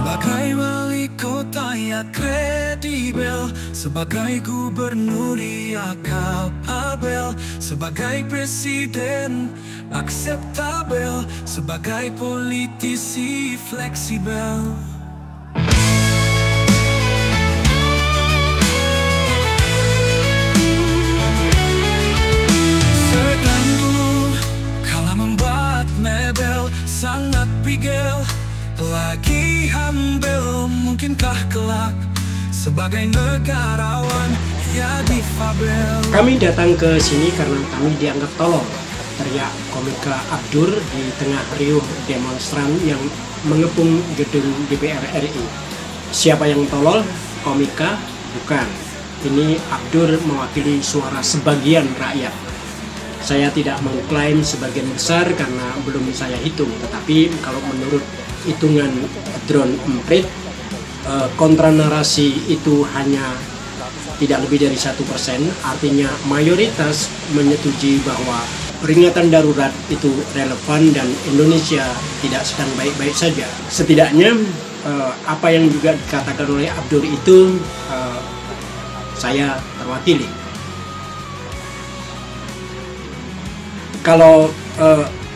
Sebagai wali kota yang kredibel, sebagai gubernur ia kapabel, sebagai presiden akseptabel, sebagai politisi fleksibel. Sedang dulu kala membuat mebel sangat bigel, lagi humble, mungkinkah kelak sebagai negarawan ia difabel. Kami datang ke sini karena kami dianggap tolol, teriak komika Abdur di tengah riuh demonstran yang mengepung gedung DPR RI. Siapa yang tolol? Komika? Bukan. Ini Abdur mewakili suara sebagian rakyat. Saya tidak mengklaim sebagian besar karena belum saya hitung, tetapi kalau menurut hitungan drone emprit, kontra narasi itu hanya tidak lebih dari 1%, artinya mayoritas menyetujui bahwa peringatan darurat itu relevan dan Indonesia tidak sedang baik-baik saja. Setidaknya apa yang juga dikatakan oleh Abdur itu saya terwakili. Kalau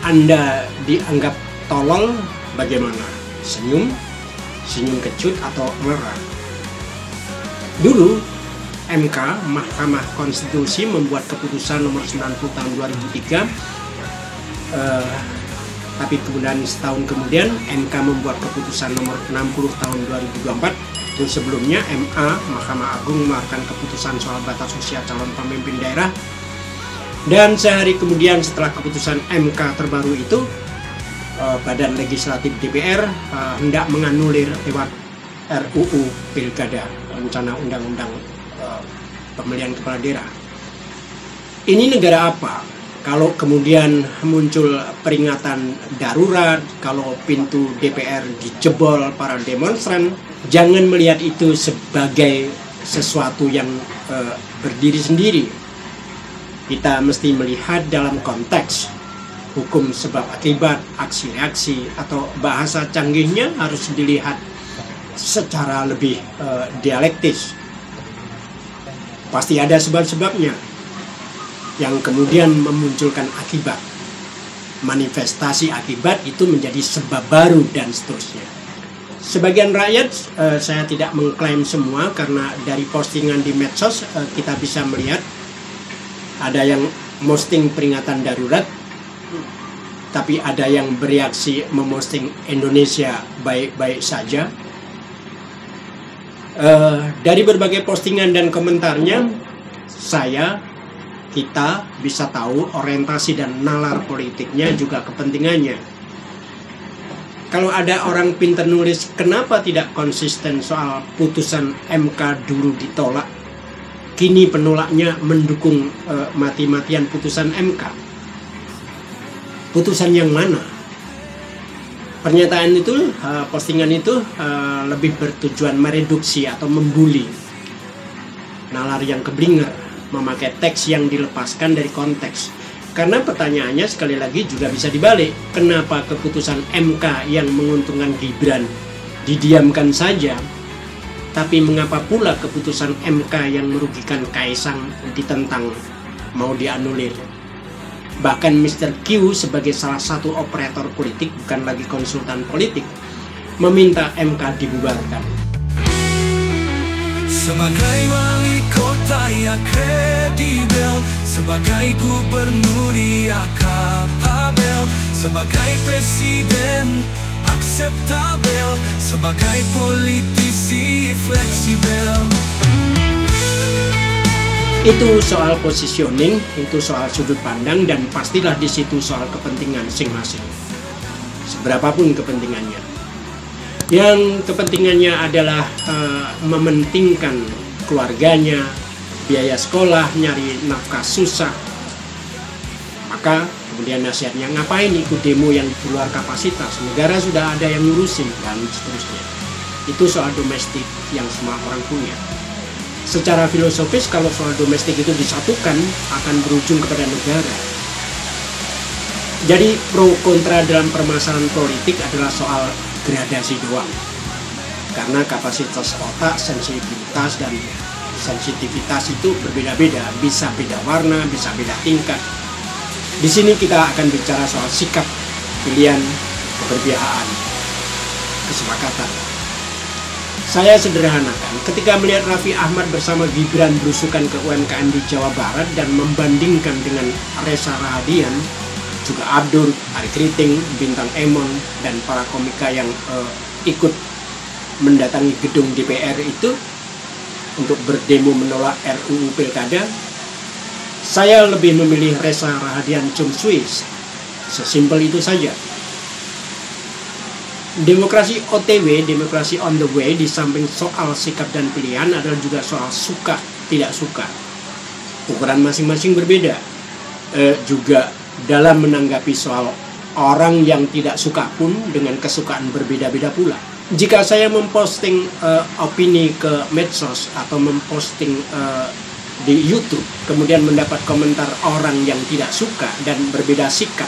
Anda dianggap tolol, bagaimana? Senyum? Senyum kecut atau marah? Dulu MK, Mahkamah Konstitusi, membuat keputusan nomor 90 tahun 2003, tapi kemudian setahun kemudian MK membuat keputusan nomor 60 tahun 2024. Itu sebelumnya MA, Mahkamah Agung, mengeluarkan keputusan soal batas usia calon pemimpin daerah. Dan sehari kemudian setelah keputusan MK terbaru itu, Badan Legislatif DPR hendak menganulir lewat RUU Pilkada, rencana undang-undang pemilihan kepala daerah. Ini negara apa? Kalau kemudian muncul peringatan darurat, kalau pintu DPR dijebol para demonstran, jangan melihat itu sebagai sesuatu yang berdiri sendiri. Kita mesti melihat dalam konteks hukum sebab akibat, aksi reaksi, atau bahasa canggihnya harus dilihat secara lebih dialektis. Pasti ada sebab-sebabnya yang kemudian memunculkan akibat. Manifestasi akibat itu menjadi sebab baru dan seterusnya. Sebagian rakyat, saya tidak mengklaim semua karena dari postingan di medsos kita bisa melihat ada yang posting peringatan darurat, tapi ada yang bereaksi memosting Indonesia baik-baik saja. Dari berbagai postingan dan komentarnya, kita bisa tahu orientasi dan nalar politiknya, juga kepentingannya. Kalau ada orang pintar nulis, kenapa tidak konsisten soal putusan MK dulu ditolak, kini penolaknya mendukung mati-matian putusan MK? Putusan yang mana? Pernyataan itu, postingan itu lebih bertujuan mereduksi atau membuli. Nalar yang keblinger, memakai teks yang dilepaskan dari konteks. Karena pertanyaannya sekali lagi juga bisa dibalik. Kenapa keputusan MK yang menguntungkan Gibran didiamkan saja, tapi mengapa pula keputusan MK yang merugikan Kaisang ditentang, mau dianulir? Bahkan Mr. Q sebagai salah satu operator politik, bukan lagi konsultan politik, meminta MK dibubarkan. Sebagai wali kota yang kredibel, sebagai gubernur ia kapabel, sebagai presiden akseptabel, sebagai politisi fleksibel. Itu soal positioning, itu soal sudut pandang, dan pastilah di situ soal kepentingan masing-masing. Seberapapun kepentingannya. Yang kepentingannya adalah mementingkan keluarganya, biaya sekolah, nyari nafkah susah, maka kemudian nasihatnya ngapain ikut demo yang di luar kapasitas, negara sudah ada yang ngurusin, dan seterusnya. Itu soal domestik yang semua orang punya. Secara filosofis, kalau soal domestik itu disatukan, akan berujung kepada negara. Jadi pro kontra dalam permasalahan politik adalah soal gradasi doang. karena kapasitas otak, sensibilitas dan sensitivitas itu berbeda-beda, bisa beda warna, bisa beda tingkat. Di sini kita akan bicara soal sikap, pilihan, keberpihakan, kesepakatan. Saya sederhanakan, ketika melihat Raffi Ahmad bersama Gibran berusukan ke UMKM di Jawa Barat dan membandingkan dengan Reza Rahadian, juga Abdur, Ari Kriting, Bintang Emon, dan para komika yang ikut mendatangi gedung DPR itu untuk berdemo menolak RUU Pilkada, saya lebih memilih Reza Rahadian Chum Suis. Sesimpel itu saja. Demokrasi OTW, demokrasi on the way, di samping soal sikap dan pilihan adalah juga soal suka, tidak suka. Ukuran masing-masing berbeda. Juga dalam menanggapi soal orang yang tidak suka pun dengan kesukaan berbeda-beda pula. Jika saya memposting opini ke medsos atau memposting di YouTube, kemudian mendapat komentar orang yang tidak suka dan berbeda sikap,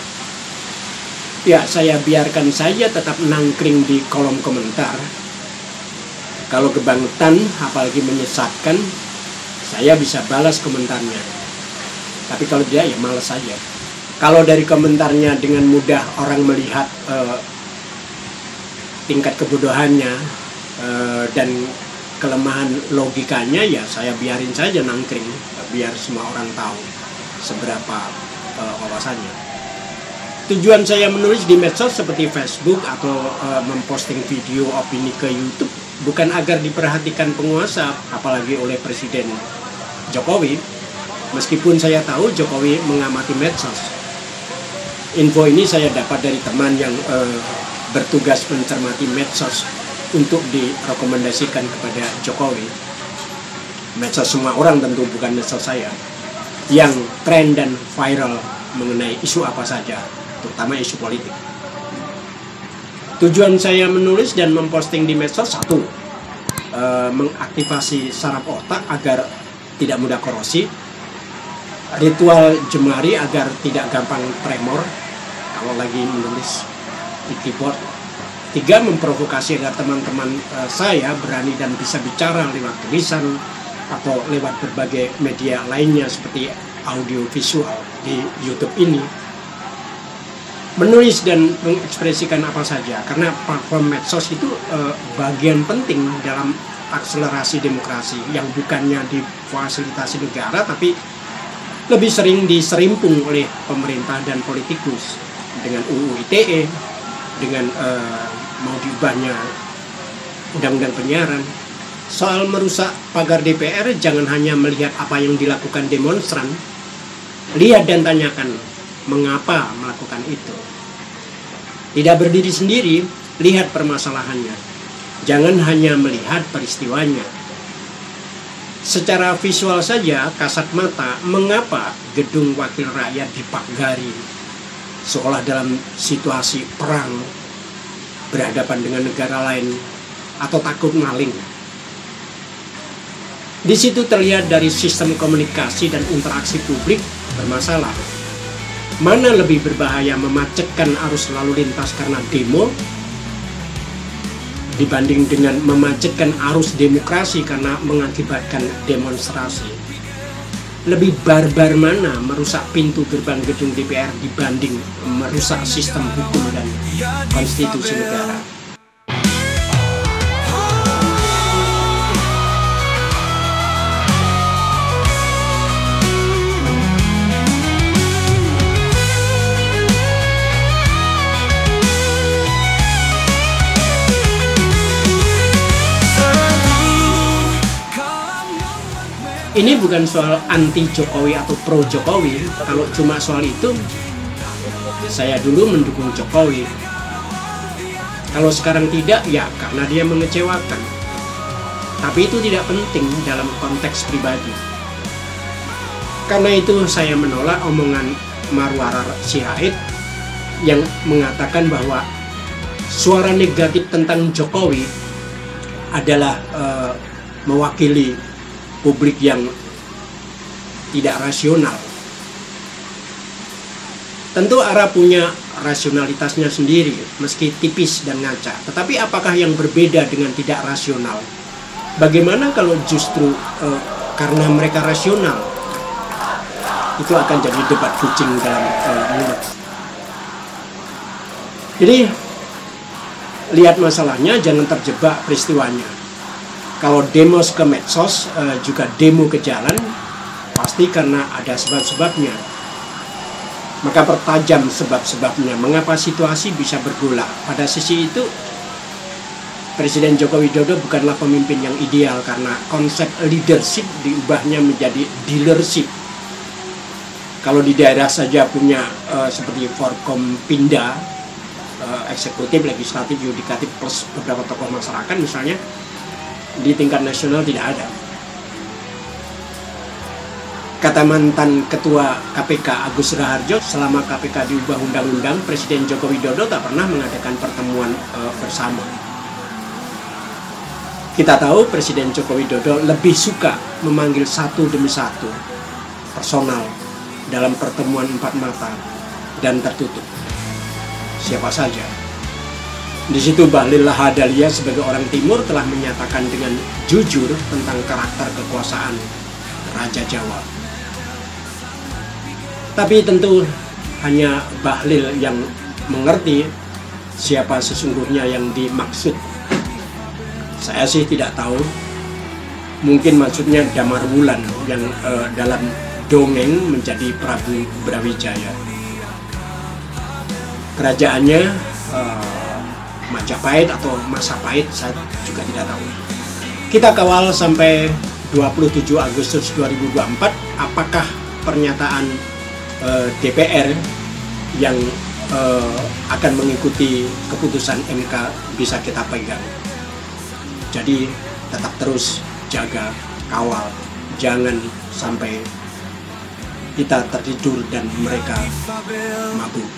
ya saya biarkan saja tetap nangkring di kolom komentar. Kalau kebangetan, apalagi menyesatkan, saya bisa balas komentarnya. Tapi kalau tidak, ya malas saja. Kalau dari komentarnya dengan mudah orang melihat tingkat kebodohannya dan kelemahan logikanya, ya saya biarin saja nangkring, biar semua orang tahu seberapa wawasannya. Tujuan saya menulis di medsos seperti Facebook atau memposting video opini ke YouTube bukan agar diperhatikan penguasa, apalagi oleh Presiden Jokowi. Meskipun saya tahu Jokowi mengamati medsos. Info ini saya dapat dari teman yang bertugas mencermati medsos untuk direkomendasikan kepada Jokowi. Medsos semua orang tentu, bukan medsos saya, yang tren dan viral mengenai isu apa saja, terutama isu politik. Tujuan saya menulis dan memposting di medsos, satu, mengaktifasi saraf otak agar tidak mudah korosi, ritual jemari agar tidak gampang tremor kalau lagi menulis di keyboard. Tiga, memprovokasi agar teman-teman saya berani dan bisa bicara lewat tulisan atau lewat berbagai media lainnya seperti audio visual di YouTube ini. Menulis dan mengekspresikan apa saja, karena platform medsos itu bagian penting dalam akselerasi demokrasi yang bukannya difasilitasi negara tapi lebih sering diserimpung oleh pemerintah dan politikus dengan UU ITE, dengan mau diubahnya undang-undang penyiaran. Soal merusak pagar DPR, jangan hanya melihat apa yang dilakukan demonstran, lihat dan tanyakan mengapa melakukan itu. Tidak berdiri sendiri, lihat permasalahannya. Jangan hanya melihat peristiwanya. Secara visual saja, kasat mata, mengapa gedung wakil rakyat dipagari seolah dalam situasi perang, berhadapan dengan negara lain, atau takut maling. Di situ terlihat dari sistem komunikasi dan interaksi publik bermasalah. Mana lebih berbahaya, memacetkan arus lalu lintas karena demo dibanding dengan memacetkan arus demokrasi karena mengakibatkan demonstrasi? Lebih barbar mana merusak pintu gerbang gedung DPR dibanding merusak sistem hukum dan konstitusi negara? Ini bukan soal anti Jokowi atau pro Jokowi. Kalau cuma soal itu, saya dulu mendukung Jokowi. Kalau sekarang tidak, ya karena dia mengecewakan. Tapi itu tidak penting dalam konteks pribadi. Karena itu saya menolak omongan Marwarar Sirait yang mengatakan bahwa suara negatif tentang Jokowi adalah mewakili publik yang tidak rasional. Tentu ARA punya rasionalitasnya sendiri, meski tipis dan ngaca. Tetapi apakah yang berbeda dengan tidak rasional? Bagaimana kalau justru karena mereka rasional? Itu akan jadi debat kucing dalam mulut. Jadi lihat masalahnya, jangan terjebak peristiwanya. Kalau demos ke medsos, juga demo ke jalan, pasti karena ada sebab-sebabnya. Maka pertajam sebab-sebabnya. Mengapa situasi bisa bergolak? Pada sisi itu, Presiden Joko Widodo bukanlah pemimpin yang ideal karena konsep leadership diubahnya menjadi dealership. Kalau di daerah saja punya seperti Forkompinda, eksekutif, legislatif, yudikatif plus beberapa tokoh masyarakat misalnya, di tingkat nasional tidak ada. Kata mantan Ketua KPK Agus Raharjo, selama KPK diubah undang-undang, Presiden Joko Widodo tak pernah mengadakan pertemuan bersama. Kita tahu Presiden Joko Widodo lebih suka memanggil satu demi satu personal dalam pertemuan empat mata dan tertutup. Siapa saja. Di situ Bahlil Lahadalia sebagai orang Timur telah menyatakan dengan jujur tentang karakter kekuasaan Raja Jawa. Tapi tentu hanya Bahlil yang mengerti siapa sesungguhnya yang dimaksud. Saya sih tidak tahu. Mungkin maksudnya Damar Wulan yang dalam dongeng menjadi Prabu Brawijaya. Kerajaannya Majapahit atau Masapahit, saya juga tidak tahu. Kita kawal sampai 27 Agustus 2024, apakah pernyataan DPR yang akan mengikuti keputusan MK bisa kita pegang. Jadi tetap terus jaga, kawal, jangan sampai kita tertidur dan mereka mabuk.